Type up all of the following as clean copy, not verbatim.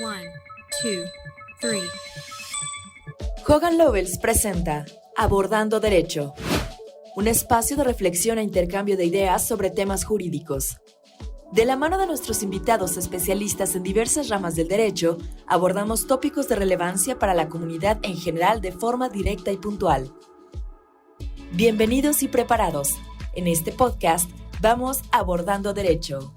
One, two, three. Hogan Lovells presenta Abordando Derecho, un espacio de reflexión e intercambio de ideas sobre temas jurídicos. De la mano de nuestros invitados especialistas en diversas ramas del derecho, abordamos tópicos de relevancia para la comunidad en general de forma directa y puntual. Bienvenidos y preparados. En este podcast vamos abordando derecho.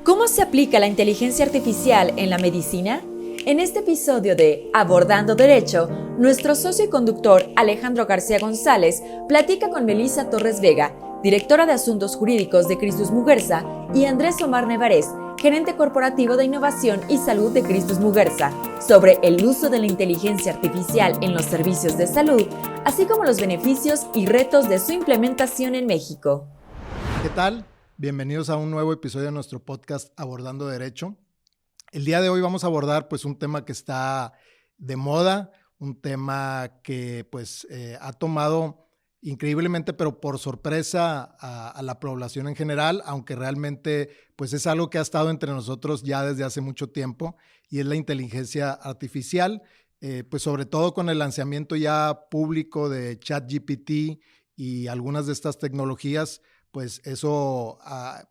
¿Cómo se aplica la inteligencia artificial en la medicina? En este episodio de Abordando Derecho, nuestro socio y conductor Alejandro García González platica con Melissa Torres Vega, directora de Asuntos Jurídicos de Christus Muguerza, y Andrés Omar Nevarez, gerente corporativo de Innovación y Salud de Christus Muguerza, sobre el uso de la inteligencia artificial en los servicios de salud, así como los beneficios y retos de su implementación en México. ¿Qué tal? Bienvenidos a un nuevo episodio de nuestro podcast Abordando Derecho. El día de hoy vamos a abordar pues un tema que está de moda, un tema que ha tomado increíblemente, pero por sorpresa a la población en general, aunque realmente pues es algo que ha estado entre nosotros ya desde hace mucho tiempo, y es la inteligencia artificial, pues sobre todo con el lanzamiento ya público de ChatGPT y algunas de estas tecnologías, pues eso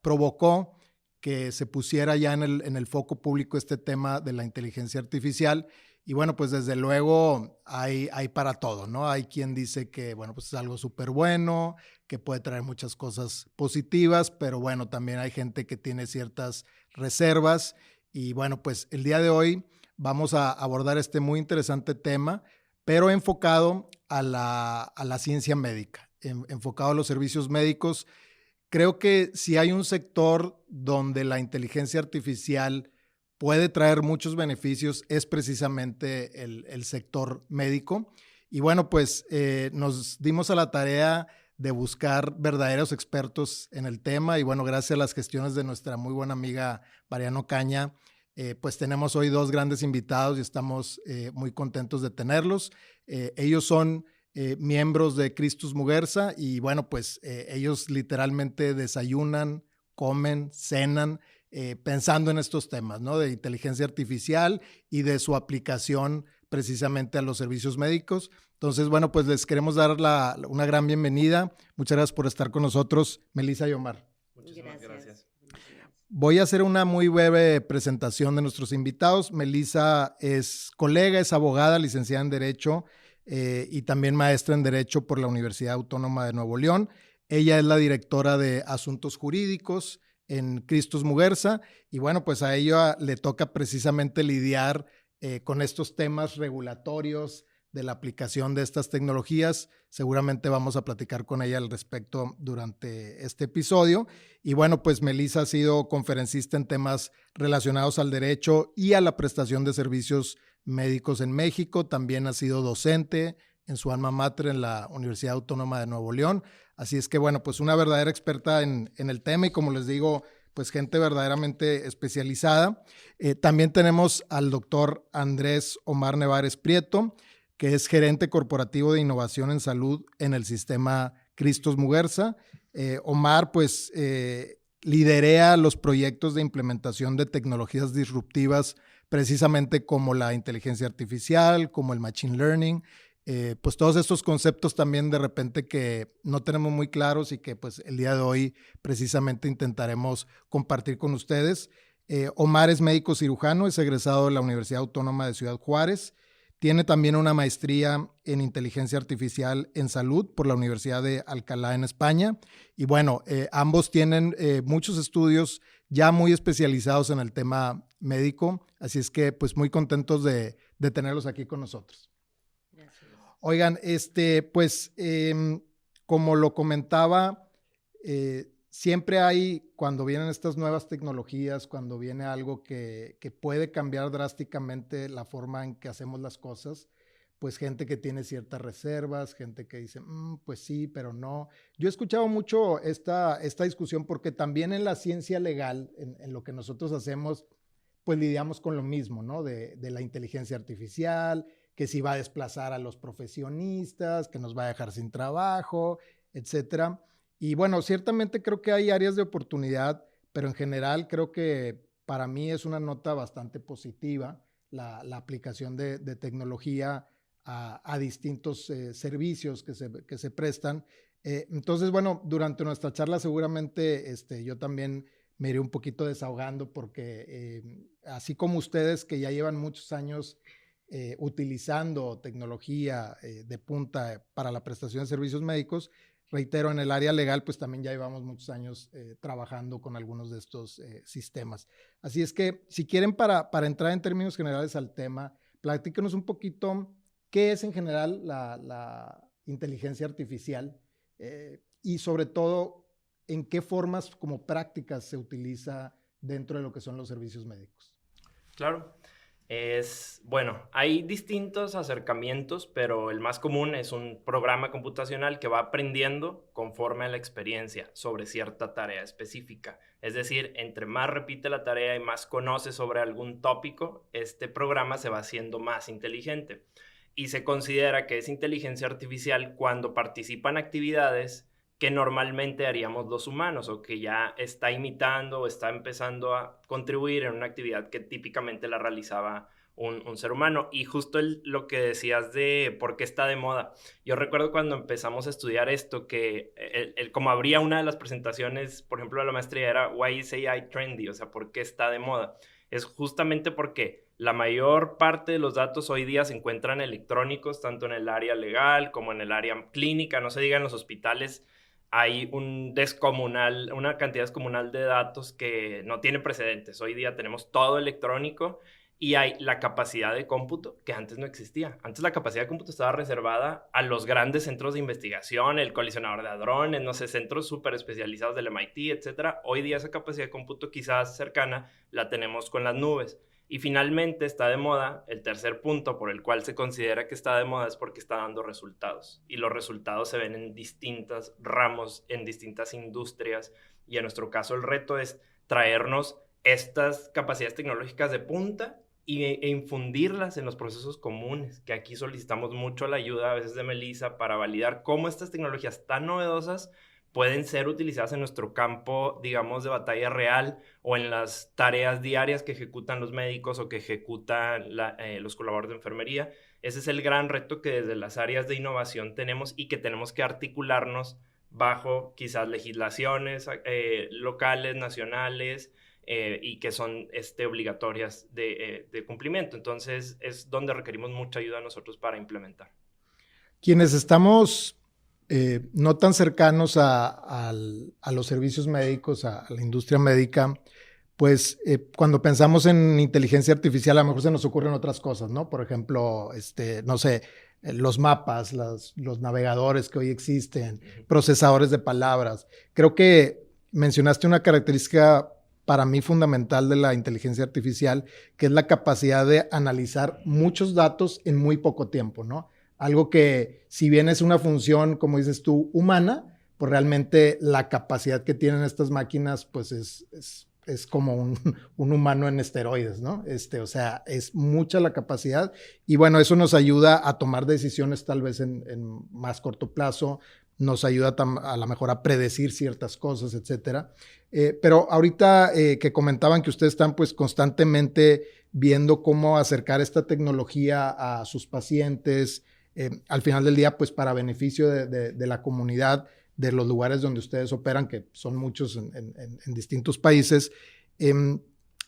provocó que se pusiera ya en el foco público este tema de la inteligencia artificial. Y bueno, pues desde luego hay para todo, ¿no? Hay quien dice que, bueno, pues es algo súper bueno, que puede traer muchas cosas positivas, pero bueno, también hay gente que tiene ciertas reservas. Y bueno, pues el día de hoy vamos a abordar este muy interesante tema, pero enfocado a la ciencia médica, enfocado a los servicios médicos. Creo que si hay un sector donde la inteligencia artificial puede traer muchos beneficios es precisamente el sector médico. Y bueno, pues nos dimos a la tarea de buscar verdaderos expertos en el tema y bueno, gracias a las gestiones de nuestra muy buena amiga Mariano Caña, pues tenemos hoy dos grandes invitados y estamos muy contentos de tenerlos. Ellos son miembros de Christus Muguerza y bueno, pues ellos literalmente desayunan, comen, cenan, pensando en estos temas, ¿no? De inteligencia artificial y de su aplicación precisamente a los servicios médicos. Entonces, bueno, pues les queremos dar una gran bienvenida. Muchas gracias por estar con nosotros, Melissa y Omar. Muchísimas gracias. Voy a hacer una muy breve presentación de nuestros invitados. Melissa es colega, es abogada, licenciada en Derecho y también maestra en Derecho por la Universidad Autónoma de Nuevo León. Ella es la directora de Asuntos Jurídicos en Christus Muguerza y bueno, pues a ella le toca precisamente lidiar con estos temas regulatorios de la aplicación de estas tecnologías. Seguramente vamos a platicar con ella al respecto durante este episodio. Y bueno, pues Melissa ha sido conferencista en temas relacionados al derecho y a la prestación de servicios médicos en México. También ha sido docente en su alma mater en la Universidad Autónoma de Nuevo León. Así es que bueno, pues una verdadera experta en el tema y como les digo, pues gente verdaderamente especializada. También tenemos al doctor Andrés Omar Nevarez Prieto, que es gerente corporativo de innovación en salud en el sistema Christus Muguerza. Omar, pues, liderea los proyectos de implementación de tecnologías disruptivas, precisamente como la inteligencia artificial, como el machine learning, pues todos estos conceptos también de repente que no tenemos muy claros y que pues el día de hoy precisamente intentaremos compartir con ustedes. Omar es médico cirujano, es egresado de la Universidad Autónoma de Ciudad Juárez. Tiene también una maestría en inteligencia artificial en salud por la Universidad de Alcalá en España. Y bueno, ambos tienen muchos estudios ya muy especializados en el tema médico. Así es que pues muy contentos de tenerlos aquí con nosotros. Gracias. Oigan, como lo comentaba, siempre hay, cuando vienen estas nuevas tecnologías, cuando viene algo que puede cambiar drásticamente la forma en que hacemos las cosas, pues gente que tiene ciertas reservas, gente que dice, pues sí, pero no. Yo he escuchado mucho esta discusión porque también en la ciencia legal, en lo que nosotros hacemos, pues lidiamos con lo mismo, ¿no? De la inteligencia artificial, que si va a desplazar a los profesionistas, que nos va a dejar sin trabajo, etcétera. Y bueno, ciertamente creo que hay áreas de oportunidad, pero en general creo que para mí es una nota bastante positiva la aplicación de tecnología a distintos servicios que se prestan. Entonces, bueno, durante nuestra charla seguramente yo también me iré un poquito desahogando porque así como ustedes que ya llevan muchos años utilizando tecnología de punta para la prestación de servicios médicos, reitero, en el área legal, pues también ya llevamos muchos años trabajando con algunos de estos sistemas. Así es que, si quieren, para entrar en términos generales al tema, platíquenos un poquito qué es en general la inteligencia artificial y sobre todo, en qué formas como prácticas se utiliza dentro de lo que son los servicios médicos. Claro. Bueno, hay distintos acercamientos, pero el más común es un programa computacional que va aprendiendo conforme a la experiencia sobre cierta tarea específica. Es decir, entre más repite la tarea y más conoce sobre algún tópico, este programa se va haciendo más inteligente. Y se considera que es inteligencia artificial cuando participa en actividades que normalmente haríamos los humanos o que ya está imitando o está empezando a contribuir en una actividad que típicamente la realizaba un ser humano. Y justo lo que decías de por qué está de moda. Yo recuerdo cuando empezamos a estudiar esto que como habría una de las presentaciones, por ejemplo, de la maestría era Why is AI trendy? O sea, ¿por qué está de moda? Es justamente porque la mayor parte de los datos hoy día se encuentran electrónicos, tanto en el área legal como en el área clínica, no se diga en los hospitales. Hay una cantidad descomunal de datos que no tiene precedentes. Hoy día tenemos todo electrónico y hay la capacidad de cómputo que antes no existía. Antes la capacidad de cómputo estaba reservada a los grandes centros de investigación, el colisionador de hadrones, no sé, centros súper especializados del MIT, etc. Hoy día esa capacidad de cómputo quizás cercana la tenemos con las nubes. Y finalmente está de moda, el tercer punto por el cual se considera que está de moda es porque está dando resultados. Y los resultados se ven en distintos ramos, en distintas industrias. Y en nuestro caso el reto es traernos estas capacidades tecnológicas de punta e infundirlas en los procesos comunes, que aquí solicitamos mucho la ayuda a veces de Melissa para validar cómo estas tecnologías tan novedosas pueden ser utilizadas en nuestro campo, digamos, de batalla real o en las tareas diarias que ejecutan los médicos o que ejecutan los colaboradores de enfermería. Ese es el gran reto que desde las áreas de innovación tenemos y que tenemos que articularnos bajo quizás legislaciones locales, nacionales y que son obligatorias de cumplimiento. Entonces es donde requerimos mucha ayuda nosotros para implementar. Quienes estamos no tan cercanos a los servicios médicos, a la industria médica, pues cuando pensamos en inteligencia artificial a lo mejor se nos ocurren otras cosas, ¿no? Por ejemplo, no sé, los mapas, los navegadores que hoy existen, procesadores de palabras. Creo que mencionaste una característica para mí fundamental de la inteligencia artificial, que es la capacidad de analizar muchos datos en muy poco tiempo, ¿no? Algo que, si bien es una función, como dices tú, humana, pues realmente la capacidad que tienen estas máquinas, pues es como un humano en esteroides, ¿no? O sea, es mucha la capacidad y bueno, eso nos ayuda a tomar decisiones tal vez en más corto plazo, nos ayuda a lo mejor a predecir ciertas cosas, etcétera. Pero ahorita que comentaban que ustedes están pues constantemente viendo cómo acercar esta tecnología a sus pacientes, al final del día, pues para beneficio de la comunidad, de los lugares donde ustedes operan, que son muchos en distintos países,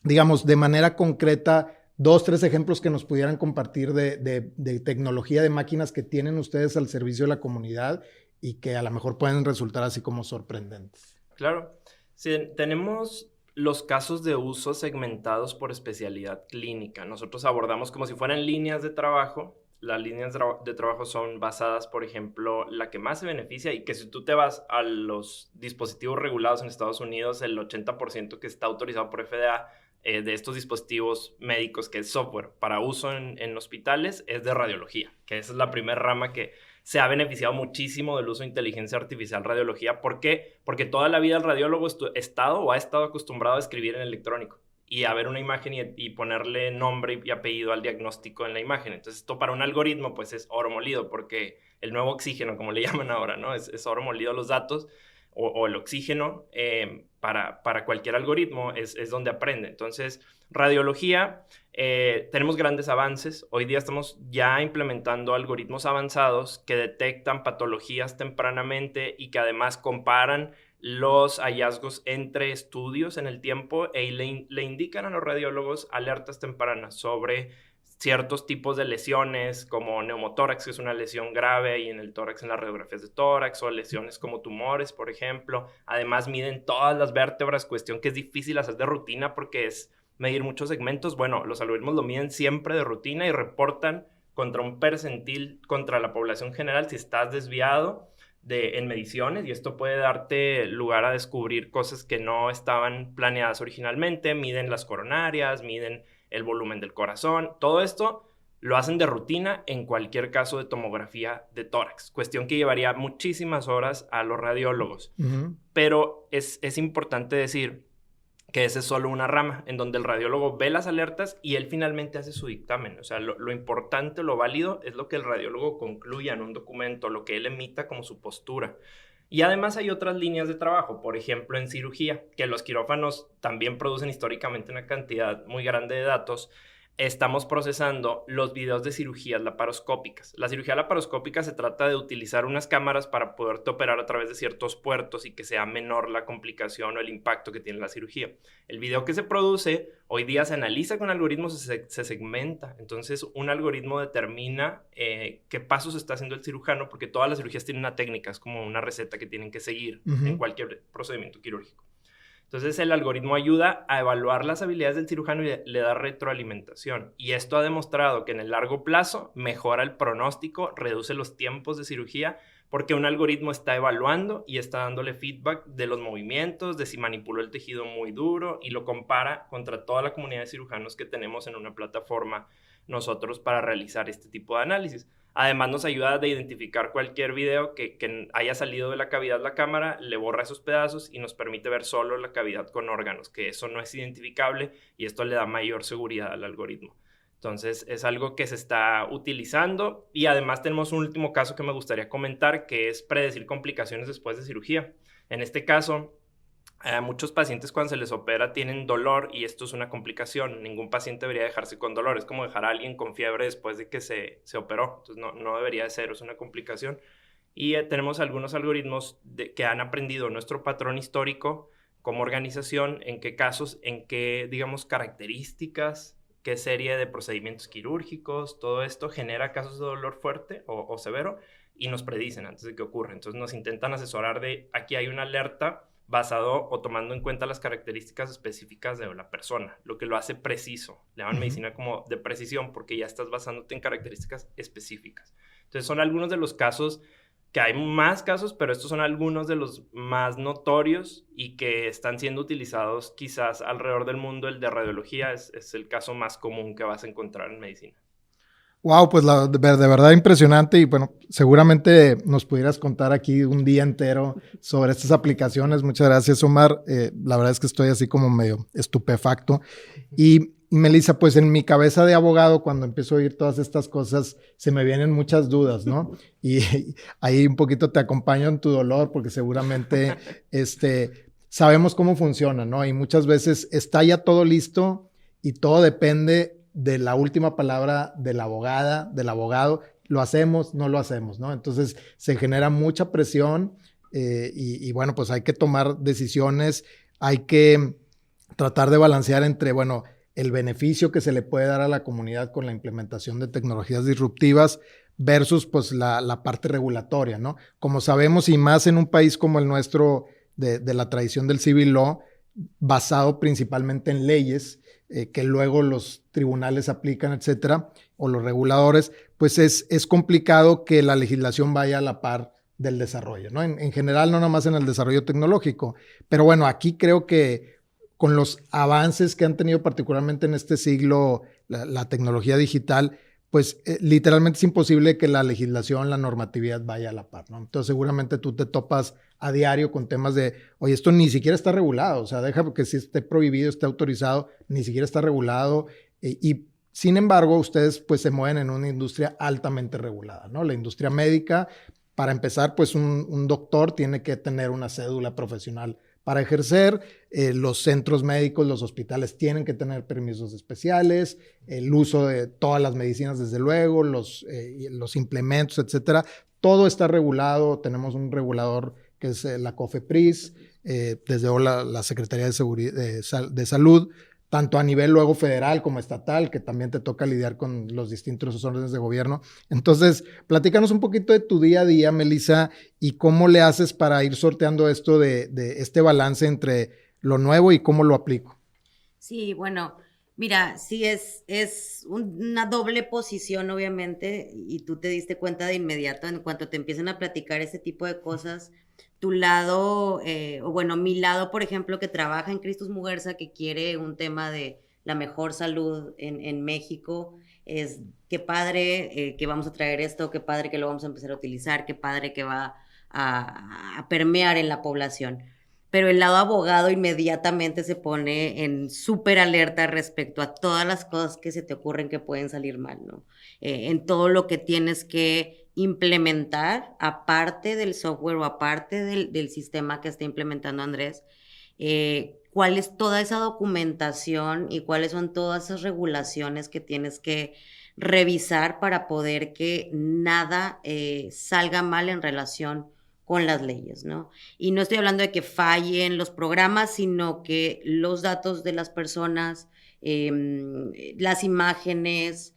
digamos, de manera concreta, 2, 3 ejemplos que nos pudieran compartir de tecnología de máquinas que tienen ustedes al servicio de la comunidad y que a lo mejor pueden resultar así como sorprendentes. Claro. Sí, tenemos los casos de uso segmentados por especialidad clínica. Nosotros abordamos como si fueran líneas de trabajo. Las líneas de trabajo son basadas, por ejemplo, la que más se beneficia y que si tú te vas a los dispositivos regulados en Estados Unidos, el 80% que está autorizado por FDA de estos dispositivos médicos, que es software para uso en hospitales, es de radiología, que esa es la primera rama que se ha beneficiado muchísimo del uso de inteligencia artificial radiología. ¿Por qué? Porque toda la vida el radiólogo ha estado acostumbrado a escribir en electrónico y a ver una imagen y ponerle nombre y apellido al diagnóstico en la imagen. Entonces, esto para un algoritmo, pues es oro molido, porque el nuevo oxígeno, como le llaman ahora, ¿no? Es oro molido los datos. o el oxígeno para cualquier algoritmo es donde aprende. Entonces, radiología, tenemos grandes avances. Hoy día estamos ya implementando algoritmos avanzados que detectan patologías tempranamente y que además comparan los hallazgos entre estudios en el tiempo le indican a los radiólogos alertas tempranas sobre ciertos tipos de lesiones como neumotórax, que es una lesión grave ahí en el tórax, en las radiografías de tórax, o lesiones como tumores, por ejemplo. Además miden todas las vértebras, cuestión que es difícil hacer de rutina porque es medir muchos segmentos. Bueno, los algoritmos lo miden siempre de rutina y reportan contra un percentil contra la población general si estás desviado en mediciones, y esto puede darte lugar a descubrir cosas que no estaban planeadas originalmente. Miden las coronarias, miden el volumen del corazón. Todo esto lo hacen de rutina en cualquier caso de tomografía de tórax, cuestión que llevaría muchísimas horas a los radiólogos. Pero es importante decir que esa es solo una rama en donde el radiólogo ve las alertas y él finalmente hace su dictamen. O sea, lo importante, lo válido es lo que el radiólogo concluya en un documento, lo que él emita como su postura. Y además hay otras líneas de trabajo, por ejemplo en cirugía, que los quirófanos también producen históricamente una cantidad muy grande de datos. Estamos procesando los videos de cirugías laparoscópicas. La cirugía laparoscópica se trata de utilizar unas cámaras para poderte operar a través de ciertos puertos y que sea menor la complicación o el impacto que tiene la cirugía. El video que se produce hoy día se analiza con algoritmos, se segmenta. Entonces un algoritmo determina qué pasos está haciendo el cirujano, porque todas las cirugías tienen una técnica, es como una receta que tienen que seguir en cualquier procedimiento quirúrgico. Entonces el algoritmo ayuda a evaluar las habilidades del cirujano y le da retroalimentación. Y esto ha demostrado que en el largo plazo mejora el pronóstico, reduce los tiempos de cirugía, porque un algoritmo está evaluando y está dándole feedback de los movimientos, de si manipuló el tejido muy duro, y lo compara contra toda la comunidad de cirujanos que tenemos en una plataforma nosotros para realizar este tipo de análisis. Además nos ayuda a identificar cualquier video que haya salido de la cavidad la cámara, le borra esos pedazos y nos permite ver solo la cavidad con órganos, que eso no es identificable, y esto le da mayor seguridad al algoritmo. Entonces es algo que se está utilizando, y además tenemos un último caso que me gustaría comentar, que es predecir complicaciones después de cirugía. En este caso, muchos pacientes cuando se les opera tienen dolor, y esto es una complicación. Ningún paciente debería dejarse con dolor. Es como dejar a alguien con fiebre después de que se operó. Entonces no debería de ser, es una complicación. Y tenemos algunos algoritmos que han aprendido nuestro patrón histórico como organización, en qué casos, en qué, digamos, características, qué serie de procedimientos quirúrgicos, todo esto genera casos de dolor fuerte o severo, y nos predicen antes de que ocurra. Entonces nos intentan asesorar de aquí hay una alerta basado o tomando en cuenta las características específicas de la persona, lo que lo hace preciso. Le llaman medicina como de precisión, porque ya estás basándote en características específicas. Entonces son algunos de los casos, que hay más casos, pero estos son algunos de los más notorios y que están siendo utilizados quizás alrededor del mundo. El de radiología es el caso más común que vas a encontrar en medicina. Wow, pues de verdad impresionante, y bueno, seguramente nos pudieras contar aquí un día entero sobre estas aplicaciones. Muchas gracias, Omar. La verdad es que estoy así como medio estupefacto. Y Melissa, pues en mi cabeza de abogado, cuando empiezo a oír todas estas cosas, se me vienen muchas dudas, ¿no? Y ahí un poquito te acompaño en tu dolor, porque seguramente sabemos cómo funciona, ¿no? Y muchas veces está ya todo listo y todo depende de la última palabra de la abogada, del abogado. Lo hacemos, no lo hacemos, ¿no? Entonces se genera mucha presión y bueno, pues hay que tomar decisiones, hay que tratar de balancear entre, bueno, el beneficio que se le puede dar a la comunidad con la implementación de tecnologías disruptivas versus pues la parte regulatoria, ¿no? Como sabemos, y más en un país como el nuestro de la tradición del civil law, basado principalmente en leyes, que luego los tribunales aplican, etcétera, o los reguladores, pues es complicado que la legislación vaya a la par del desarrollo, ¿no? En general, no nada más en el desarrollo tecnológico, pero bueno, aquí creo que con los avances que han tenido particularmente en este siglo la tecnología digital, pues literalmente es imposible que la legislación, la normatividad vaya a la par, ¿no? Entonces seguramente tú te topas a diario con temas de, oye, esto ni siquiera está regulado, o sea, deja que si esté prohibido, esté autorizado, ni siquiera está regulado, y sin embargo ustedes pues se mueven en una industria altamente regulada, ¿no? La industria médica para empezar, pues un doctor tiene que tener una cédula profesional para ejercer, los centros médicos, los hospitales tienen que tener permisos especiales, el uso de todas las medicinas, desde luego, los implementos, etcétera. Todo está regulado, tenemos un regulador que es la COFEPRIS, desde la Secretaría de Salud, tanto a nivel luego federal como estatal, que también te toca lidiar con los distintos órdenes de gobierno. Entonces, platícanos un poquito de tu día a día, Melissa, y cómo le haces para ir sorteando esto de este balance entre lo nuevo y cómo lo aplico. Sí, bueno, mira, sí es una doble posición, obviamente, y tú te diste cuenta de inmediato en cuanto te empiezan a platicar este tipo de cosas. Tu lado, o bueno, mi lado, por ejemplo, que trabaja en Christus Muguerza, que quiere un tema de la mejor salud en México, es qué padre que vamos a traer esto, qué padre que lo vamos a empezar a utilizar, qué padre que va a permear en la población. Pero el lado abogado inmediatamente se pone en súper alerta respecto a todas las cosas que se te ocurren que pueden salir mal, ¿no? En todo lo que tienes que implementar, aparte del software o aparte del sistema que está implementando Andrés, cuál es toda esa documentación y cuáles son todas esas regulaciones que tienes que revisar para poder que nada salga mal en relación con las leyes, ¿no? Y no estoy hablando de que fallen los programas, sino que los datos de las personas, las imágenes,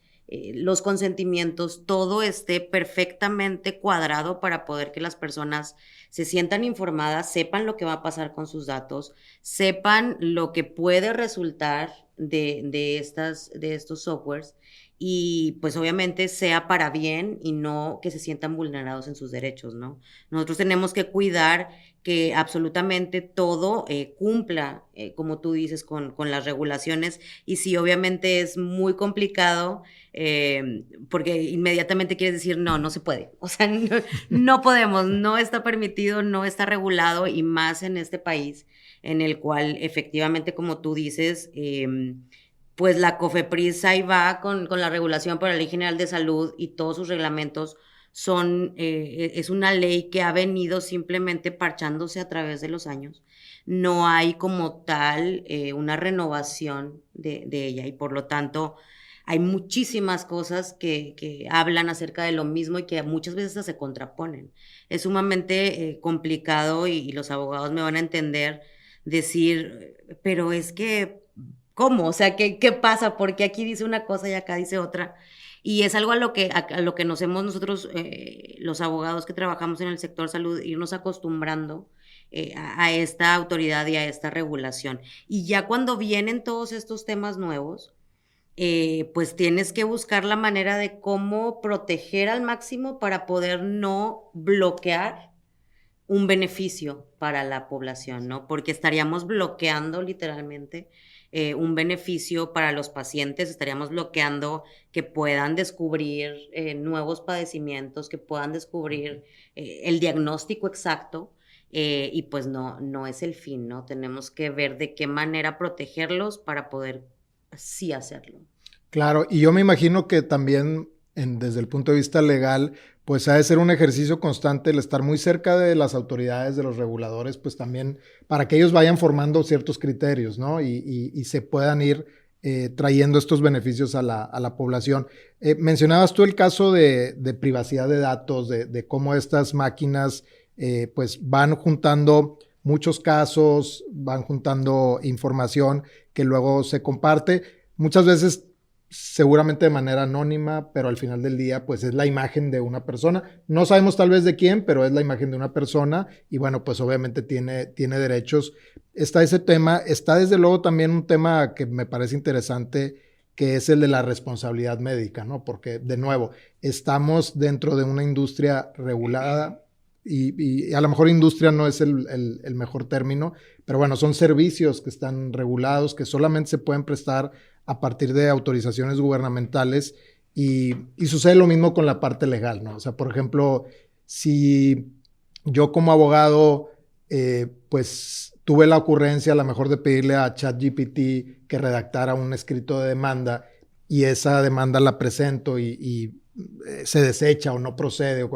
los consentimientos, todo esté perfectamente cuadrado para poder que las personas se sientan informadas, sepan lo que va a pasar con sus datos, sepan lo que puede resultar de estos softwares y pues obviamente sea para bien y no que se sientan vulnerados en sus derechos, ¿no? Nosotros tenemos que cuidar que absolutamente todo cumpla, como tú dices, con las regulaciones y sí, obviamente es muy complicado porque inmediatamente quieres decir, no se puede, o sea, no podemos, no está permitido, no está regulado y más en este país en el cual efectivamente, como tú dices, pues la COFEPRIS ahí va con la regulación para la Ley General de Salud y todos sus reglamentos es una ley que ha venido simplemente parchándose a través de los años. No hay como tal una renovación de ella y por lo tanto hay muchísimas cosas que hablan acerca de lo mismo y que muchas veces se contraponen. Es sumamente complicado y los abogados me van a entender decir, pero es que ¿cómo? O sea, ¿qué pasa? Porque aquí dice una cosa y acá dice otra. Y es algo a lo que nos hemos nosotros, los abogados que trabajamos en el sector salud, irnos acostumbrando a esta autoridad y a esta regulación. Y ya cuando vienen todos estos temas nuevos, pues tienes que buscar la manera de cómo proteger al máximo para poder no bloquear un beneficio para la población, ¿no? Porque estaríamos bloqueando literalmente un beneficio para los pacientes, estaríamos bloqueando que puedan descubrir nuevos padecimientos, que puedan descubrir el diagnóstico exacto y pues no es el fin, ¿no? Tenemos que ver de qué manera protegerlos para poder sí hacerlo. Claro, y yo me imagino que también desde el punto de vista legal, pues ha de ser un ejercicio constante el estar muy cerca de las autoridades, de los reguladores, pues también para que ellos vayan formando ciertos criterios, ¿no? Y se puedan ir trayendo estos beneficios a la población. Mencionabas tú el caso de privacidad de datos, de cómo estas máquinas pues van juntando muchos casos, van juntando información que luego se comparte. Muchas veces seguramente de manera anónima, pero al final del día, pues es la imagen de una persona. No sabemos tal vez de quién, pero es la imagen de una persona y bueno, pues obviamente tiene derechos. Está ese tema, está desde luego también un tema que me parece interesante, que es el de la responsabilidad médica, ¿no? Porque, de nuevo, estamos dentro de una industria regulada y a lo mejor industria no es el mejor término, pero bueno, son servicios que están regulados, que solamente se pueden prestar a partir de autorizaciones gubernamentales y sucede lo mismo con la parte legal, ¿no? O sea, por ejemplo, si yo como abogado, pues tuve la ocurrencia a lo mejor de pedirle a ChatGPT que redactara un escrito de demanda y esa demanda la presento y se desecha o no procede,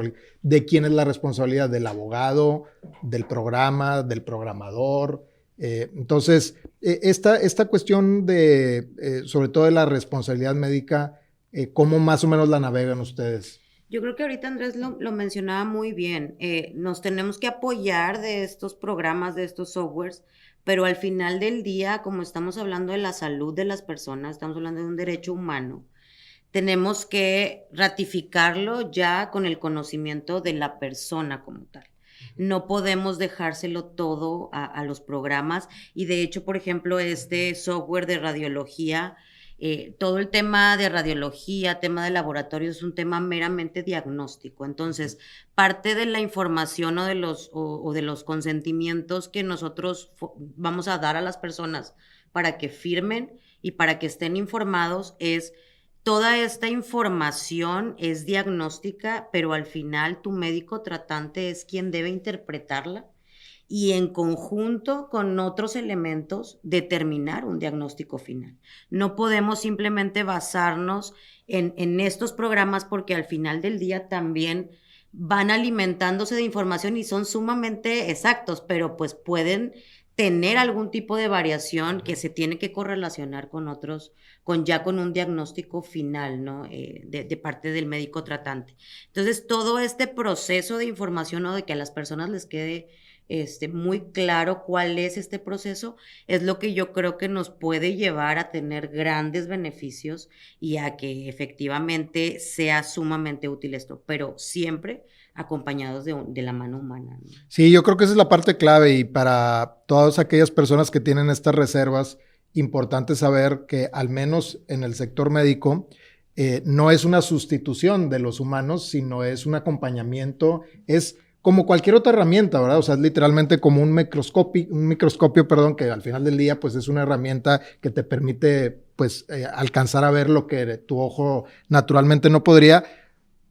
¿de quién es la responsabilidad? ¿Del abogado, del programa, del programador? Entonces, esta cuestión sobre todo de la responsabilidad médica, ¿cómo más o menos la navegan ustedes? Yo creo que ahorita Andrés lo mencionaba muy bien. Nos tenemos que apoyar de estos programas, de estos softwares, pero al final del día, como estamos hablando de la salud de las personas, estamos hablando de un derecho humano, tenemos que ratificarlo ya con el conocimiento de la persona como tal. No podemos dejárselo todo a los programas y de hecho, por ejemplo, este software de radiología, todo el tema de radiología, tema de laboratorios es un tema meramente diagnóstico. Entonces, parte de la información o de los consentimientos que nosotros vamos a dar a las personas para que firmen y para que estén informados es toda esta información es diagnóstica, pero al final tu médico tratante es quien debe interpretarla y en conjunto con otros elementos determinar un diagnóstico final. No podemos simplemente basarnos en estos programas porque al final del día también van alimentándose de información y son sumamente exactos, pero pues pueden tener algún tipo de variación que se tiene que correlacionar con otros, con un diagnóstico final, ¿no? De parte del médico tratante. Entonces, todo este proceso de información o de que a las personas les quede muy claro cuál es este proceso, es lo que yo creo que nos puede llevar a tener grandes beneficios y a que efectivamente sea sumamente útil esto, pero siempre acompañados de la mano humana, ¿no? Sí, yo creo que esa es la parte clave y para todas aquellas personas que tienen estas reservas, importante saber que al menos en el sector médico no es una sustitución de los humanos, sino es un acompañamiento, es como cualquier otra herramienta, ¿verdad? O sea, es literalmente como un microscopio, perdón, que al final del día pues es una herramienta que te permite pues alcanzar a ver lo que tu ojo naturalmente no podría.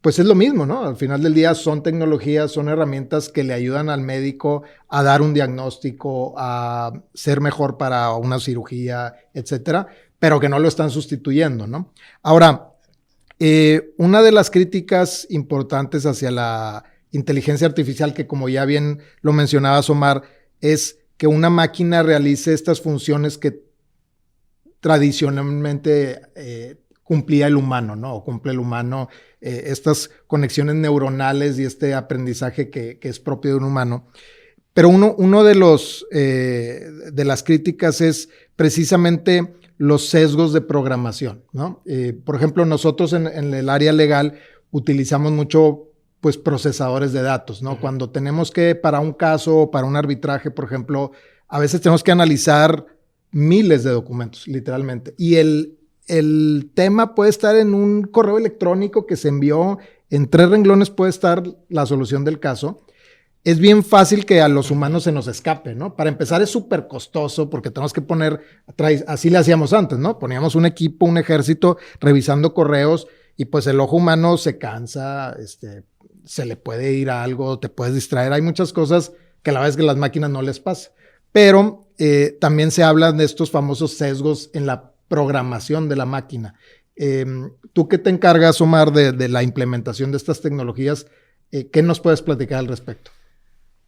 Pues es lo mismo, ¿no? Al final del día son tecnologías, son herramientas que le ayudan al médico a dar un diagnóstico, a ser mejor para una cirugía, etcétera, pero que no lo están sustituyendo, ¿no? Ahora, una de las críticas importantes hacia la inteligencia artificial, que como ya bien lo mencionabas, Omar, es que una máquina realice estas funciones que tradicionalmente cumplía el humano, ¿no? O cumple el humano, estas conexiones neuronales y este aprendizaje que es propio de un humano. Pero uno de las críticas es precisamente los sesgos de programación, ¿no? Por ejemplo, nosotros en el área legal utilizamos mucho pues procesadores de datos, ¿no? Cuando tenemos que, para un caso, para un arbitraje, por ejemplo, a veces tenemos que analizar miles de documentos, literalmente. Y el tema puede estar en un correo electrónico que se envió, en 3 renglones puede estar la solución del caso. Es bien fácil que a los humanos se nos escape, ¿no? Para empezar es súper costoso porque tenemos que poner, así le hacíamos antes, ¿no? Poníamos un equipo, un ejército revisando correos y pues el ojo humano se cansa, se le puede ir a algo, te puedes distraer. Hay muchas cosas que a la vez que las máquinas no les pasa. Pero también se habla de estos famosos sesgos en la programación de la máquina. Tú que te encargas, Omar, de la implementación de estas tecnologías, ¿qué nos puedes platicar al respecto?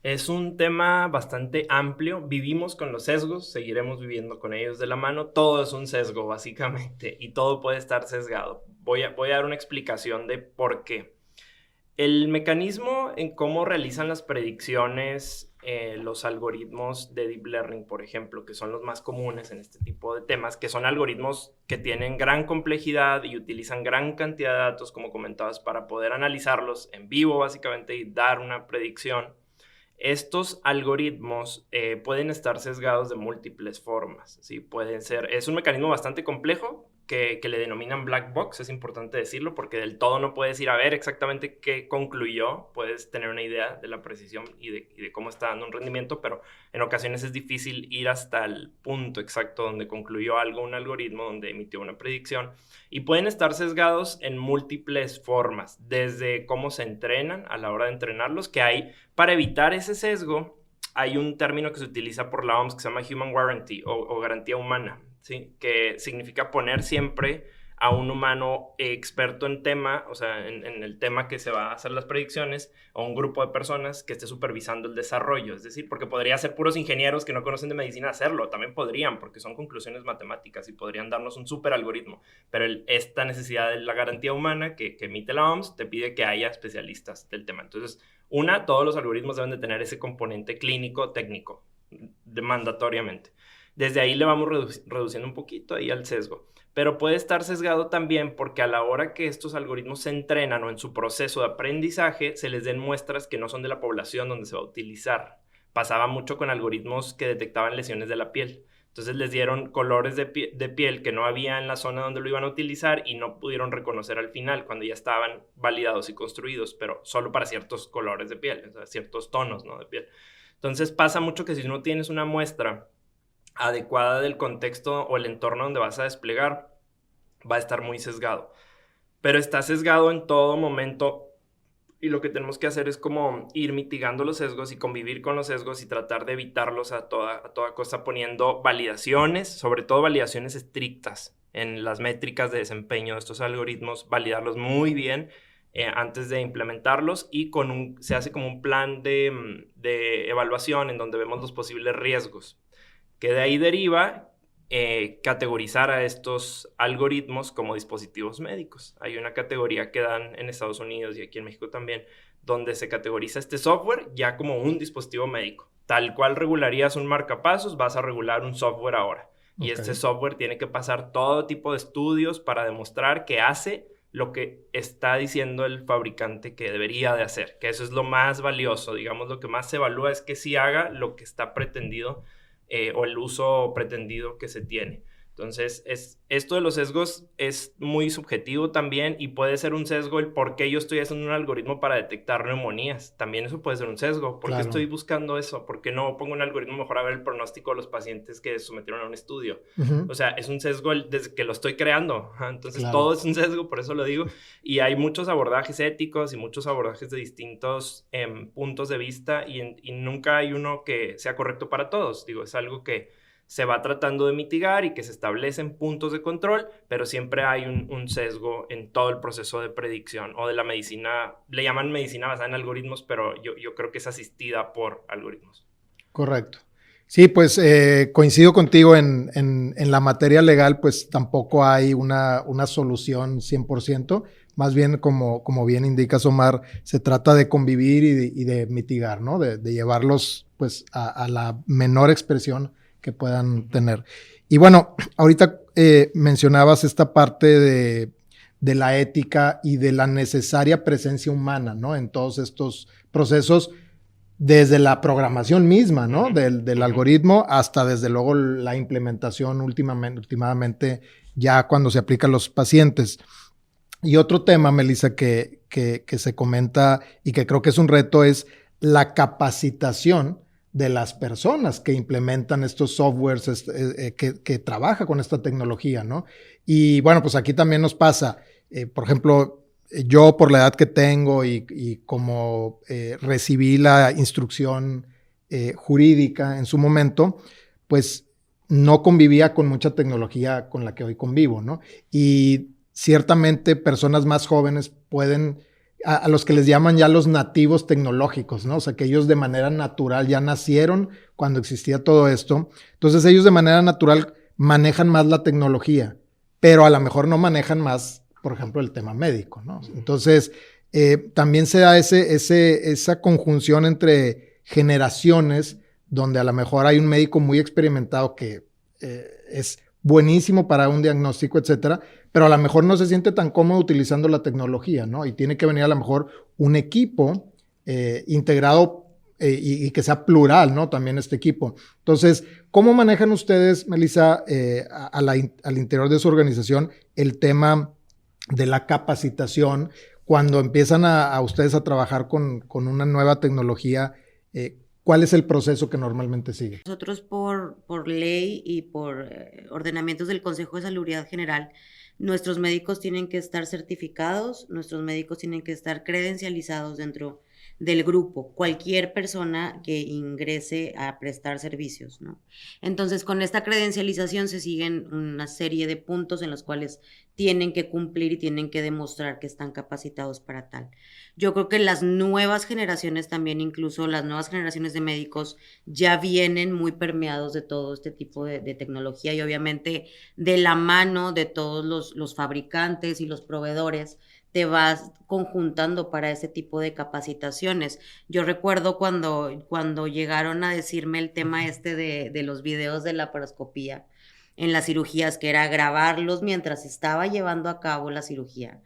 Es un tema bastante amplio. Vivimos con los sesgos, seguiremos viviendo con ellos de la mano. Todo es un sesgo, básicamente, y todo puede estar sesgado. Voy a dar una explicación de por qué. El mecanismo en cómo realizan las predicciones los algoritmos de Deep Learning, por ejemplo, que son los más comunes en este tipo de temas, que son algoritmos que tienen gran complejidad y utilizan gran cantidad de datos, como comentabas, para poder analizarlos en vivo, básicamente, y dar una predicción. Estos algoritmos pueden estar sesgados de múltiples formas, ¿sí? Pueden ser, es un mecanismo bastante complejo que le denominan black box, es importante decirlo, porque del todo no puedes ir a ver exactamente qué concluyó, puedes tener una idea de la precisión y de cómo está dando un rendimiento, pero en ocasiones es difícil ir hasta el punto exacto donde concluyó algo un algoritmo, donde emitió una predicción, y pueden estar sesgados en múltiples formas, desde cómo se entrenan a la hora de entrenarlos, que hay, para evitar ese sesgo, hay un término que se utiliza por la OMS que se llama Human Warranty o garantía humana, ¿sí? Que significa poner siempre a un humano experto en tema, o sea, en el tema que se va a hacer las predicciones, o un grupo de personas que esté supervisando el desarrollo. Es decir, porque podría ser puros ingenieros que no conocen de medicina hacerlo, también podrían, porque son conclusiones matemáticas y podrían darnos un super algoritmo, pero esta necesidad de la garantía humana que emite la OMS te pide que haya especialistas del tema. Entonces, todos los algoritmos deben de tener ese componente clínico, técnico, mandatoriamente. Desde ahí le vamos reduciendo un poquito ahí al sesgo. Pero puede estar sesgado también porque a la hora que estos algoritmos se entrenan o en su proceso de aprendizaje, se les den muestras que no son de la población donde se va a utilizar. Pasaba mucho con algoritmos que detectaban lesiones de la piel. Entonces les dieron colores de piel que no había en la zona donde lo iban a utilizar y no pudieron reconocer al final cuando ya estaban validados y construidos, pero solo para ciertos colores de piel, o sea, ciertos tonos, ¿no?, de piel. Entonces pasa mucho que si no tienes una muestra adecuada del contexto o el entorno donde vas a desplegar, va a estar muy sesgado. Pero está sesgado en todo momento y lo que tenemos que hacer es como ir mitigando los sesgos y convivir con los sesgos y tratar de evitarlos a toda costa poniendo validaciones, sobre todo validaciones estrictas en las métricas de desempeño de estos algoritmos, validarlos muy bien antes de implementarlos y se hace como un plan de evaluación en donde vemos los posibles riesgos, que de ahí deriva categorizar a estos algoritmos como dispositivos médicos. Hay una categoría que dan en Estados Unidos y aquí en México también, donde se categoriza este software ya como un dispositivo médico. Tal cual regularías un marcapasos, vas a regular un software ahora. Y este software tiene que pasar todo tipo de estudios para demostrar que hace lo que está diciendo el fabricante que debería de hacer, que eso es lo más valioso, digamos, lo que más se evalúa es que sí haga lo que está pretendido o el uso pretendido que se tiene. Entonces, esto de los sesgos es muy subjetivo también y puede ser un sesgo el por qué yo estoy haciendo un algoritmo para detectar neumonías. También eso puede ser un sesgo. ¿Por qué estoy buscando eso? ¿Por qué no pongo un algoritmo mejor a ver el pronóstico de los pacientes que sometieron a un estudio? O sea, es un sesgo desde que lo estoy creando. Entonces, todo es un sesgo, por eso lo digo. Y hay muchos abordajes éticos y muchos abordajes de distintos puntos de vista y nunca hay uno que sea correcto para todos. Digo, es algo que se va tratando de mitigar y que se establecen puntos de control, pero siempre hay un sesgo en todo el proceso de predicción o de la medicina. Le llaman medicina basada en algoritmos, pero yo creo que es asistida por algoritmos. Correcto. Sí, pues coincido contigo en la materia legal, pues tampoco hay una solución 100%. Más bien, como bien indicas, Omar, se trata de convivir y de mitigar, ¿no? De llevarlos pues a la menor expresión que puedan tener. Y bueno, ahorita mencionabas esta parte de la ética y de la necesaria presencia humana, ¿no? En todos estos procesos, desde la programación misma, ¿no? Del algoritmo hasta desde luego la implementación últimamente ya cuando se aplica a los pacientes. Y otro tema, Melissa, que se comenta y que creo que es un reto es la capacitación de las personas que implementan estos softwares, que trabaja con esta tecnología, ¿no? Y bueno, pues aquí también nos pasa, por ejemplo, yo por la edad que tengo y como recibí la instrucción jurídica en su momento, pues no convivía con mucha tecnología con la que hoy convivo, ¿no? Y ciertamente personas más jóvenes pueden, a los que les llaman ya los nativos tecnológicos, ¿no? O sea, que ellos de manera natural ya nacieron cuando existía todo esto. Entonces ellos de manera natural manejan más la tecnología, pero a lo mejor no manejan más, por ejemplo, el tema médico, ¿no? Entonces también se da esa conjunción entre generaciones donde a lo mejor hay un médico muy experimentado que es buenísimo para un diagnóstico, etcétera, pero a lo mejor no se siente tan cómodo utilizando la tecnología, ¿no? Y tiene que venir a lo mejor un equipo integrado y que sea plural, ¿no? También este equipo. Entonces, ¿cómo manejan ustedes, Melissa, al interior de su organización el tema de la capacitación cuando empiezan a ustedes a trabajar con una nueva tecnología? ¿Cuál es el proceso que normalmente sigue? Nosotros por ley y por ordenamientos del Consejo de Salubridad General, nuestros médicos tienen que estar certificados, nuestros médicos tienen que estar credencializados dentro del grupo, cualquier persona que ingrese a prestar servicios, ¿no? Entonces, con esta credencialización se siguen una serie de puntos en los cuales tienen que cumplir y tienen que demostrar que están capacitados para tal. Yo creo que las nuevas generaciones también, incluso las nuevas generaciones de médicos, ya vienen muy permeados de todo este tipo de tecnología y obviamente de la mano de todos los fabricantes y los proveedores te vas conjuntando para ese tipo de capacitaciones. Yo recuerdo cuando llegaron a decirme el tema de los videos de laparoscopía en las cirugías, que era grabarlos mientras estaba llevando a cabo la cirugía.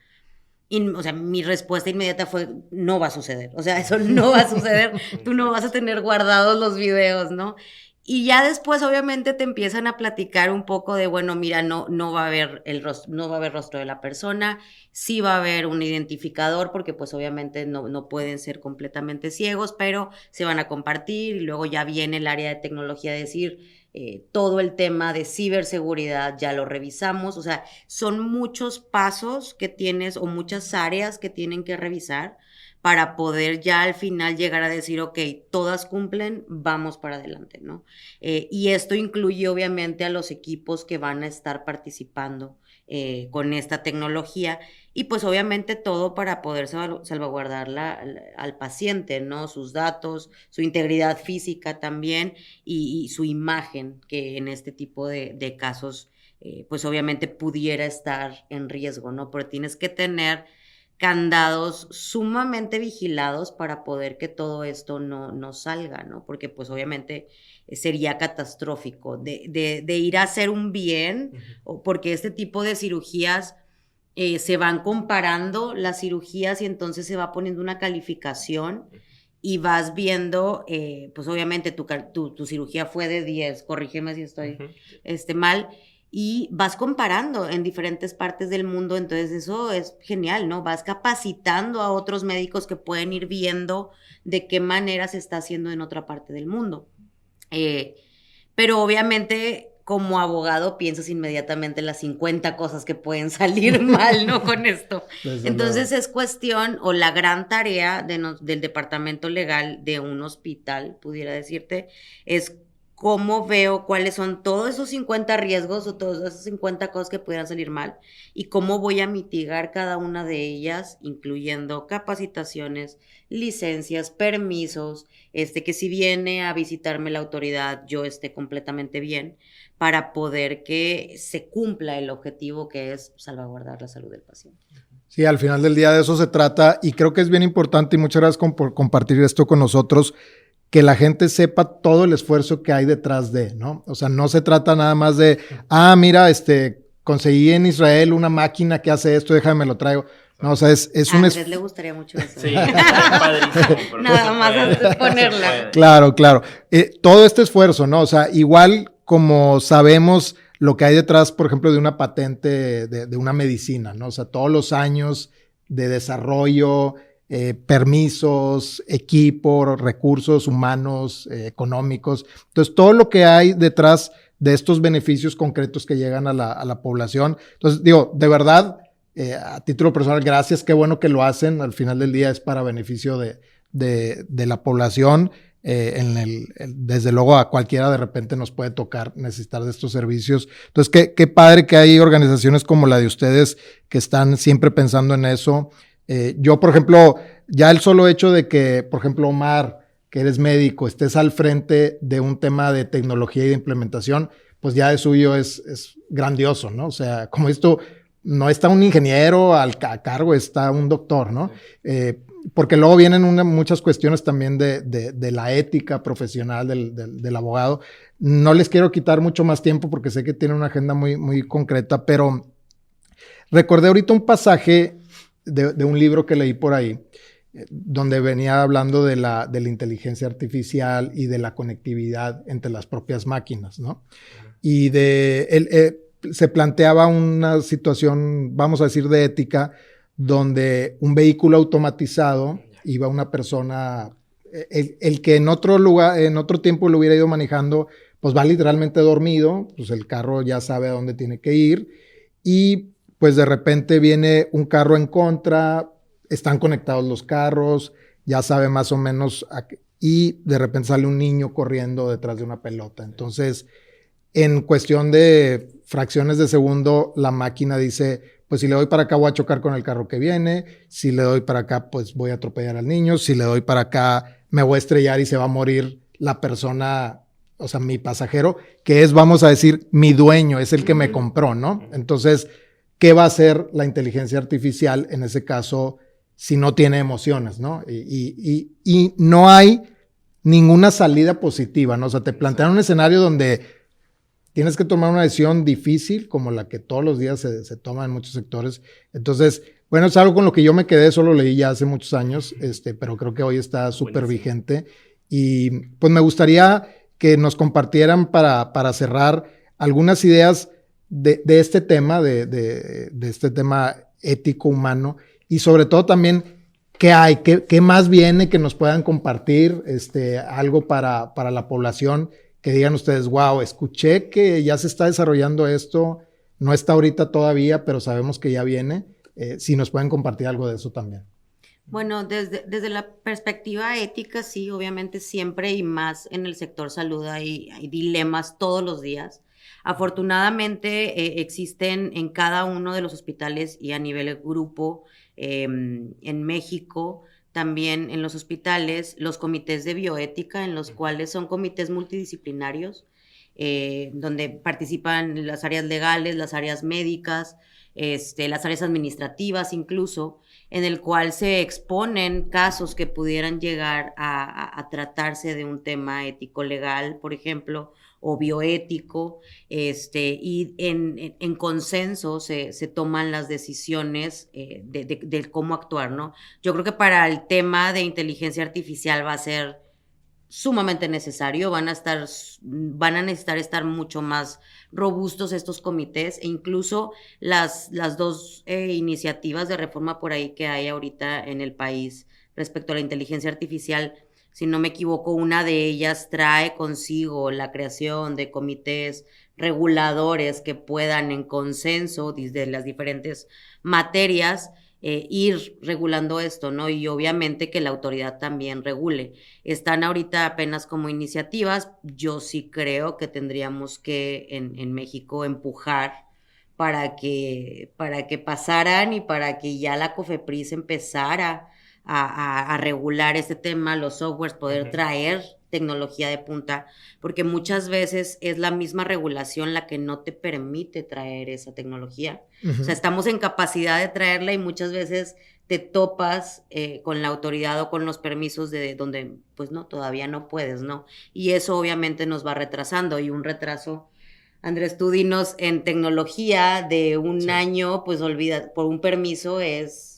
Y, o sea, mi respuesta inmediata fue, no va a suceder. O sea, eso no va a suceder. Tú no vas a tener guardados los videos, ¿no? Y ya después, obviamente, te empiezan a platicar un poco de, bueno, mira, no va a haber no va a haber rostro de la persona, sí va a haber un identificador, porque pues obviamente no pueden ser completamente ciegos, pero se van a compartir y luego ya viene el área de tecnología a decir, todo el tema de ciberseguridad ya lo revisamos, o sea, son muchos pasos que tienes o muchas áreas que tienen que revisar para poder ya al final llegar a decir, ok, todas cumplen, vamos para adelante, ¿no? Y esto incluye obviamente a los equipos que van a estar participando con esta tecnología y pues obviamente todo para poder salvaguardar al paciente, ¿no? Sus datos, su integridad física también y su imagen, que en este tipo de casos pues obviamente pudiera estar en riesgo, ¿no? Pero tienes que tener candados sumamente vigilados para poder que todo esto no salga, ¿no? Porque pues obviamente sería catastrófico de ir a hacer un bien, porque este tipo de cirugías se van comparando las cirugías y entonces se va poniendo una calificación y vas viendo, pues obviamente tu cirugía fue de 10, corrígeme si estoy mal, y vas comparando en diferentes partes del mundo, entonces eso es genial, ¿no? Vas capacitando a otros médicos que pueden ir viendo de qué manera se está haciendo en otra parte del mundo. Pero obviamente como abogado piensas inmediatamente las 50 cosas que pueden salir mal, ¿no? Con esto. Entonces es cuestión o la gran tarea del departamento legal de un hospital, pudiera decirte, es cómo veo cuáles son todos esos 50 riesgos o todas esas 50 cosas que pudieran salir mal y cómo voy a mitigar cada una de ellas, incluyendo capacitaciones, licencias, permisos, que si viene a visitarme la autoridad yo esté completamente bien para poder que se cumpla el objetivo que es salvaguardar la salud del paciente. Sí, al final del día de eso se trata y creo que es bien importante y muchas gracias por compartir esto con nosotros, que la gente sepa todo el esfuerzo que hay detrás de, ¿no? O sea, no se trata nada más de, mira, conseguí en Israel una máquina que hace esto, déjame lo traigo. No, o sea, es un... A Andrés le gustaría mucho eso. Sí, padrísimo. Pero nada más ponerla. Claro. Todo este esfuerzo, ¿no? O sea, igual como sabemos lo que hay detrás, por ejemplo, de una patente de una medicina, ¿no? O sea, todos los años de desarrollo, permisos, equipo, recursos humanos, económicos. Entonces, todo lo que hay detrás de estos beneficios concretos que llegan a la población. Entonces, digo, de verdad, a título personal, gracias, qué bueno que lo hacen. Al final del día es para beneficio de la población. Desde luego a cualquiera de repente nos puede tocar necesitar de estos servicios. Entonces, qué padre que hay organizaciones como la de ustedes que están siempre pensando en eso. Yo, por ejemplo, ya el solo hecho de que, por ejemplo, Omar, que eres médico, estés al frente de un tema de tecnología y de implementación, pues ya de suyo es grandioso, ¿no? O sea, como esto, no está un ingeniero a cargo, está un doctor, ¿no? Porque luego vienen muchas cuestiones también de la ética profesional del abogado. No les quiero quitar mucho más tiempo porque sé que tienen una agenda muy, muy concreta, pero recordé ahorita un pasaje de un libro que leí por ahí, donde venía hablando de la inteligencia artificial y de la conectividad entre las propias máquinas, ¿no? Y se planteaba una situación, vamos a decir, de ética, donde un vehículo automatizado iba una persona, el que en otro lugar, en otro tiempo lo hubiera ido manejando, pues va literalmente dormido, pues el carro ya sabe a dónde tiene que ir y pues de repente viene un carro en contra, están conectados los carros, ya sabe más o menos, y de repente sale un niño corriendo detrás de una pelota. Entonces, en cuestión de fracciones de segundo, la máquina dice, pues si le doy para acá voy a chocar con el carro que viene, si le doy para acá pues voy a atropellar al niño, si le doy para acá me voy a estrellar y se va a morir la persona, o sea, mi pasajero, que es, vamos a decir, mi dueño, es el que me compró, ¿no? Entonces, ¿qué va a hacer la inteligencia artificial en ese caso si no tiene emociones, ¿no? Y no hay ninguna salida positiva, ¿no? O sea, te plantean un escenario donde tienes que tomar una decisión difícil, como la que todos los días se toma en muchos sectores. Entonces, bueno, es algo con lo que yo me quedé, solo leí ya hace muchos años, pero creo que hoy está súper vigente. Y pues me gustaría que nos compartieran para cerrar algunas ideas de este tema, de este tema ético humano, y sobre todo también qué hay, qué más viene que nos puedan compartir, algo para la población, que digan ustedes, wow, escuché que ya se está desarrollando esto, no está ahorita todavía, pero sabemos que ya viene. Si nos pueden compartir algo de eso también. Bueno, desde la perspectiva ética, sí, obviamente siempre y más en el sector salud hay dilemas todos los días. Afortunadamente existen en cada uno de los hospitales y a nivel grupo en México, también en los hospitales, los comités de bioética, en los cuales son comités multidisciplinarios, donde participan las áreas legales, las áreas médicas, las áreas administrativas incluso, en el cual se exponen casos que pudieran llegar a tratarse de un tema ético-legal, por ejemplo, o bioético, y en consenso se toman las decisiones de cómo actuar, ¿no? Yo creo que para el tema de inteligencia artificial va a ser sumamente necesario, van a necesitar estar mucho más robustos estos comités, e incluso las dos iniciativas de reforma por ahí que hay ahorita en el país respecto a la inteligencia artificial. Si no me equivoco, una de ellas trae consigo la creación de comités reguladores que puedan en consenso desde las diferentes materias ir regulando esto, ¿no? Y obviamente que la autoridad también regule. Están ahorita apenas como iniciativas. Yo sí creo que tendríamos que en México empujar para que pasaran y para que ya la COFEPRIS empezara a regular este tema, los softwares, poder traer tecnología de punta, porque muchas veces es la misma regulación la que no te permite traer esa tecnología. O sea, estamos en capacidad de traerla y muchas veces te topas con la autoridad o con los permisos de donde, pues no, todavía no puedes, ¿no? Y eso obviamente nos va retrasando, y un retraso, Andrés, tú dinos, en tecnología de un año, pues olvida, por un permiso es...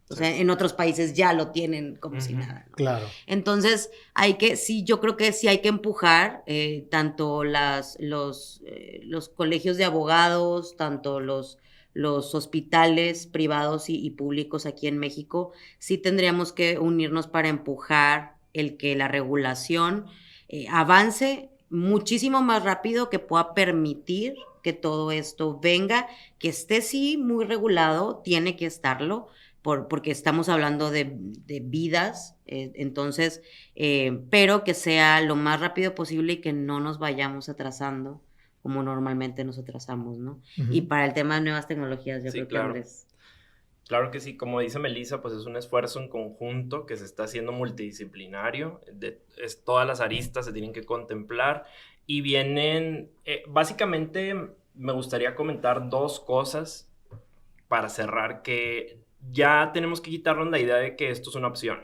O sea, en otros países ya lo tienen como si nada, ¿no? Claro. Entonces, yo creo que sí hay que empujar tanto los colegios de abogados, tanto los hospitales privados y públicos aquí en México. Sí tendríamos que unirnos para empujar el que la regulación avance muchísimo más rápido, que pueda permitir que todo esto venga, que esté sí muy regulado, tiene que estarlo, porque estamos hablando de vidas, entonces, pero que sea lo más rápido posible y que no nos vayamos atrasando como normalmente nos atrasamos, ¿no? Y para el tema de nuevas tecnologías, yo creo que Andrés. Claro que sí, como dice Melissa, pues es un esfuerzo en conjunto que se está haciendo multidisciplinario, todas las aristas se tienen que contemplar y vienen, básicamente me gustaría comentar dos cosas para cerrar, que ya tenemos que quitarnos la idea de que esto es una opción.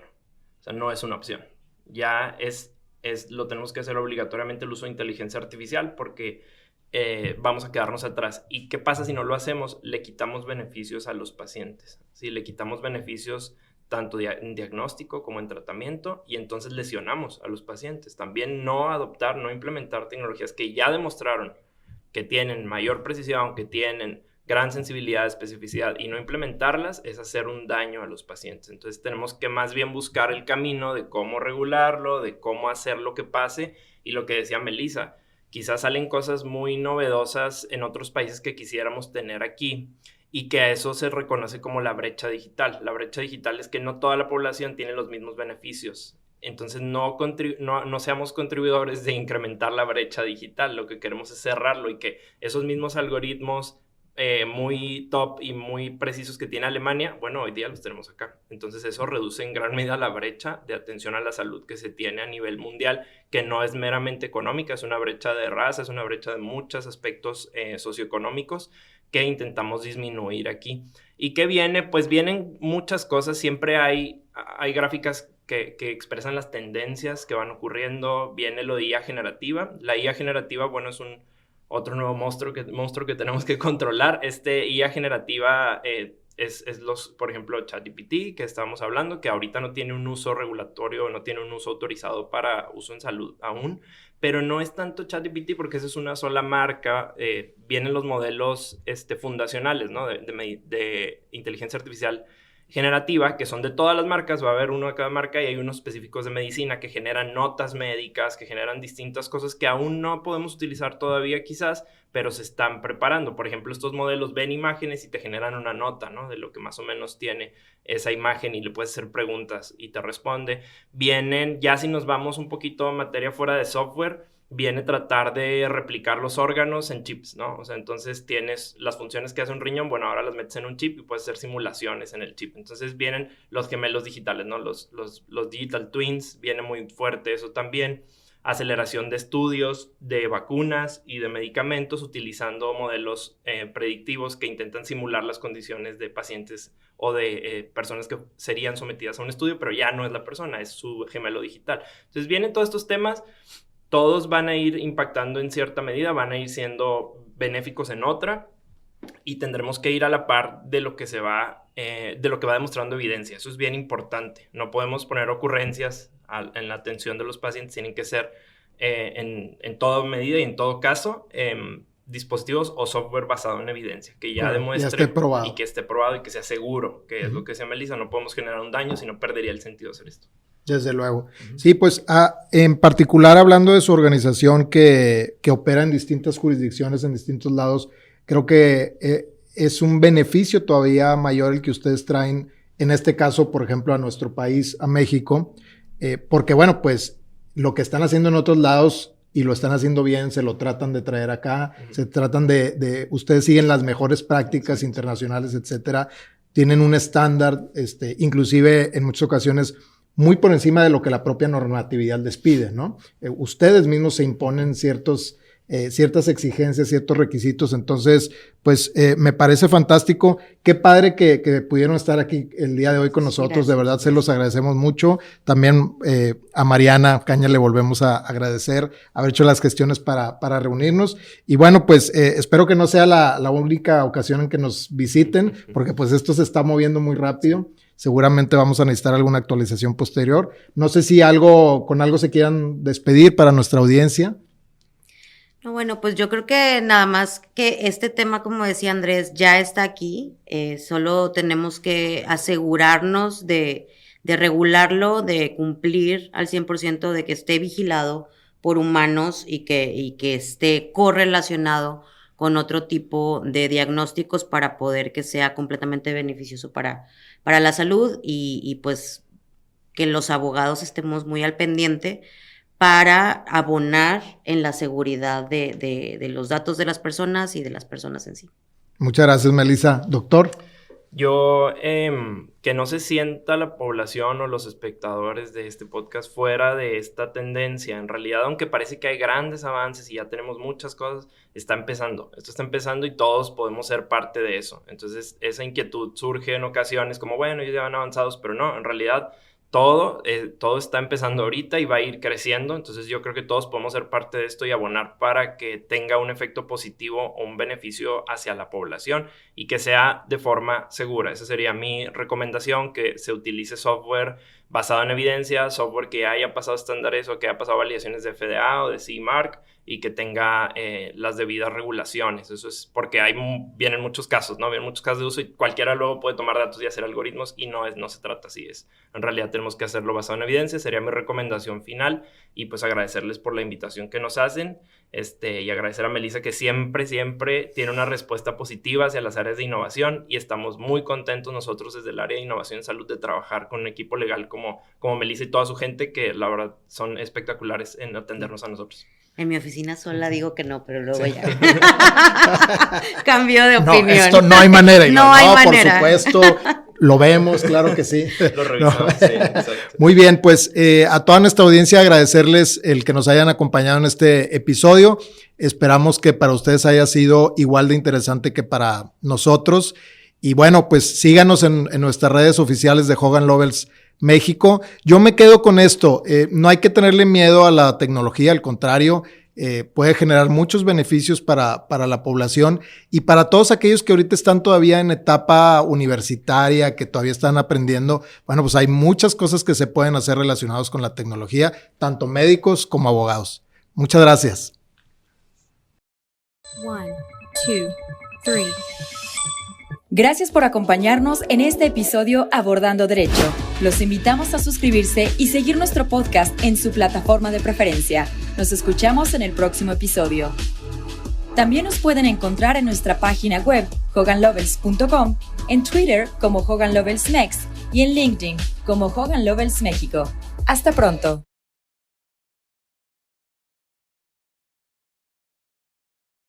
O sea, no es una opción. Ya lo tenemos que hacer obligatoriamente el uso de inteligencia artificial, porque vamos a quedarnos atrás. ¿Y qué pasa si no lo hacemos? Le quitamos beneficios a los pacientes. ¿Sí? Le quitamos beneficios tanto en diagnóstico como en tratamiento, y entonces lesionamos a los pacientes. También no implementar tecnologías que ya demostraron que tienen mayor precisión, que tienen gran sensibilidad, especificidad, y no implementarlas es hacer un daño a los pacientes. Entonces tenemos que más bien buscar el camino de cómo regularlo, de cómo hacer lo que pase, y lo que decía Melissa, quizás salen cosas muy novedosas en otros países que quisiéramos tener aquí, y que a eso se reconoce como la brecha digital. La brecha digital es que no toda la población tiene los mismos beneficios. Entonces no seamos contribuidores de incrementar la brecha digital. Lo que queremos es cerrarlo y que esos mismos algoritmos muy top y muy precisos que tiene Alemania, bueno, hoy día los tenemos acá. Entonces eso reduce en gran medida la brecha de atención a la salud que se tiene a nivel mundial, que no es meramente económica, es una brecha de raza, es una brecha de muchos aspectos socioeconómicos que intentamos disminuir aquí. ¿Y qué viene? Pues vienen muchas cosas, siempre hay gráficas que expresan las tendencias que van ocurriendo. Viene lo de IA generativa. La IA generativa, bueno, es otro nuevo monstruo que tenemos que controlar. IA generativa es por ejemplo, ChatGPT, que estábamos hablando, que ahorita no tiene un uso regulatorio, no tiene un uso autorizado para uso en salud aún, pero no es tanto ChatGPT porque esa es una sola marca. Vienen los modelos fundacionales, ¿no? de inteligencia artificial generativa, que son de todas las marcas, va a haber uno de cada marca y hay unos específicos de medicina que generan notas médicas, que generan distintas cosas que aún no podemos utilizar todavía quizás, pero se están preparando. Por ejemplo, estos modelos ven imágenes y te generan una nota, ¿no? De lo que más o menos tiene esa imagen y le puedes hacer preguntas y te responde. Vienen, ya si nos vamos un poquito a materia fuera de software, viene tratar de replicar los órganos en chips, ¿no? O sea, entonces tienes las funciones que hace un riñón, bueno, ahora las metes en un chip y puedes hacer simulaciones en el chip. Entonces vienen los gemelos digitales, ¿no? Los digital twins, viene muy fuerte eso también. Aceleración de estudios, de vacunas y de medicamentos utilizando modelos predictivos que intentan simular las condiciones de pacientes o de personas que serían sometidas a un estudio, pero ya no es la persona, es su gemelo digital. Entonces vienen todos estos temas. Todos van a ir impactando en cierta medida, van a ir siendo benéficos en otra y tendremos que ir a la par de lo que va demostrando evidencia. Eso es bien importante. No podemos poner ocurrencias en la atención de los pacientes, tienen que ser en toda medida y en todo caso dispositivos o software basado en evidencia, que ya demuestre y que esté probado y que sea seguro, que es lo que decía Melissa. No podemos generar un daño, sino perdería el sentido hacer esto. Desde luego. Sí, pues en particular hablando de su organización que opera en distintas jurisdicciones, en distintos lados, creo que es un beneficio todavía mayor el que ustedes traen, en este caso, por ejemplo, a nuestro país, a México, porque bueno, pues lo que están haciendo en otros lados y lo están haciendo bien, se lo tratan de traer acá, se tratan ustedes siguen las mejores prácticas internacionales, etcétera, tienen un estándar, inclusive en muchas ocasiones muy por encima de lo que la propia normatividad les pide, ¿no? Ustedes mismos se imponen ciertas exigencias, ciertos requisitos. Entonces, pues me parece fantástico. Qué padre que pudieron estar aquí el día de hoy con nosotros. Gracias. De verdad, se los agradecemos mucho. También a Mariana Caña le volvemos a agradecer haber hecho las gestiones para reunirnos. Y bueno, pues espero que no sea la única ocasión en que nos visiten, porque pues esto se está moviendo muy rápido. Seguramente vamos a necesitar alguna actualización posterior. No sé si con algo se quieran despedir para nuestra audiencia. No, bueno, pues yo creo que nada más que este tema, como decía Andrés, ya está aquí. Solo tenemos que asegurarnos de regularlo, de cumplir al 100%, de que esté vigilado por humanos y que esté correlacionado con otro tipo de diagnósticos para poder que sea completamente beneficioso para la salud y pues que los abogados estemos muy al pendiente para abonar en la seguridad de los datos de las personas y de las personas en sí. Muchas gracias, Melissa. Doctor. Yo, que no se sienta la población o los espectadores de este podcast fuera de esta tendencia. En realidad, aunque parece que hay grandes avances y ya tenemos muchas cosas, está empezando. Esto está empezando y todos podemos ser parte de eso. Entonces, esa inquietud surge en ocasiones como, bueno, ellos ya van avanzados, pero no, en realidad todo está empezando ahorita y va a ir creciendo. Entonces yo creo que todos podemos ser parte de esto y abonar para que tenga un efecto positivo o un beneficio hacia la población y que sea de forma segura. Esa sería mi recomendación, que se utilice software basado en evidencia, software que haya pasado estándares o que haya pasado validaciones de FDA o de CE Mark y que tenga las debidas regulaciones. Eso es porque vienen muchos casos, ¿no? Vienen muchos casos de uso y cualquiera luego puede tomar datos y hacer algoritmos y no se trata así. En realidad tenemos que hacerlo basado en evidencia, sería mi recomendación final y pues agradecerles por la invitación que nos hacen y agradecer a Melissa que siempre tiene una respuesta positiva hacia las áreas de innovación y estamos muy contentos nosotros desde el área de innovación en salud de trabajar con un equipo legal como Melissa y toda su gente que la verdad son espectaculares en atendernos a nosotros. En mi oficina sola digo que no, pero luego ya cambio de opinión. No, esto no hay manera. No hay manera. Por supuesto, lo vemos, claro que sí. Lo revisamos, sí, exacto. Muy bien, pues a toda nuestra audiencia agradecerles el que nos hayan acompañado en este episodio. Esperamos que para ustedes haya sido igual de interesante que para nosotros. Y bueno, pues síganos en nuestras redes oficiales de Hogan Lovells México. Yo me quedo con esto. No hay que tenerle miedo a la tecnología, al contrario, puede generar muchos beneficios para la población y para todos aquellos que ahorita están todavía en etapa universitaria, que todavía están aprendiendo. Bueno, pues hay muchas cosas que se pueden hacer relacionadas con la tecnología, tanto médicos como abogados. Muchas gracias. 1, 2, 3. Gracias por acompañarnos en este episodio Abordando Derecho. Los invitamos a suscribirse y seguir nuestro podcast en su plataforma de preferencia. Nos escuchamos en el próximo episodio. También nos pueden encontrar en nuestra página web hoganlovells.com, en Twitter como Hogan Lovells Mex y en LinkedIn como Hogan Lovells México. Hasta pronto.